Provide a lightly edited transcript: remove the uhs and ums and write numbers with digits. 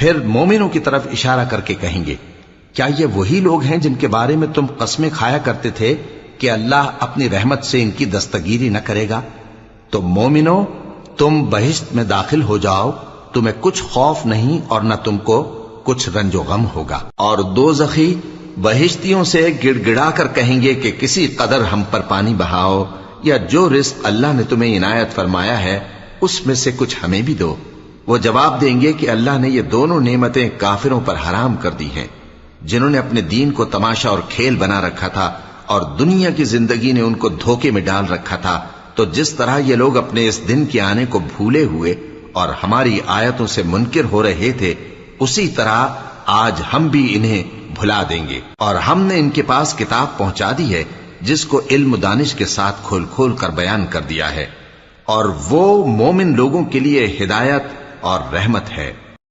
फिर मोमिनों की तरफ इशारा करके कहेंगे, क्या ये वही लोग हैं जिनके बारे में तुम कस्में खाया करते थे कि अल्लाह अपनी रहमत से इनकी दस्तगीरी न करेगा? तो मोमिनो, तुम बहिश्त में दाखिल हो जाओ, तुम्हें कुछ खौफ नहीं और न तुमको कुछ रंजो गम होगा। और दोज़खी बहिश्तियों से गिड़गिड़ा कर कहेंगे कि किसी कदर हम पर पानी बहाओ, या जो रिस्क अल्लाह ने तुम्हें इनायत फरमाया है उसमें से कुछ हमें भी दो। वो जवाब देंगे कि अल्लाह ने ये दोनों नेमतें काफिरों पर हराम कर दी हैं, जिन्होंने अपने दीन को तमाशा और खेल बना रखा था और दुनिया की जिंदगी ने उनको धोखे में डाल रखा था। तो जिस तरह ये लोग अपने इस दिन के आने को भूले हुए और हमारी आयतों से मुनकिर हो रहे थे, उसी तरह आज हम भी इन्हें भुला देंगे। और हमने इनके पास किताब पहुंचा दी है जिसको इल्म दानिश के साथ खोल खोल कर बयान कर दिया है, और वो मोमिन लोगों के लिए हिदायत और रहमत है।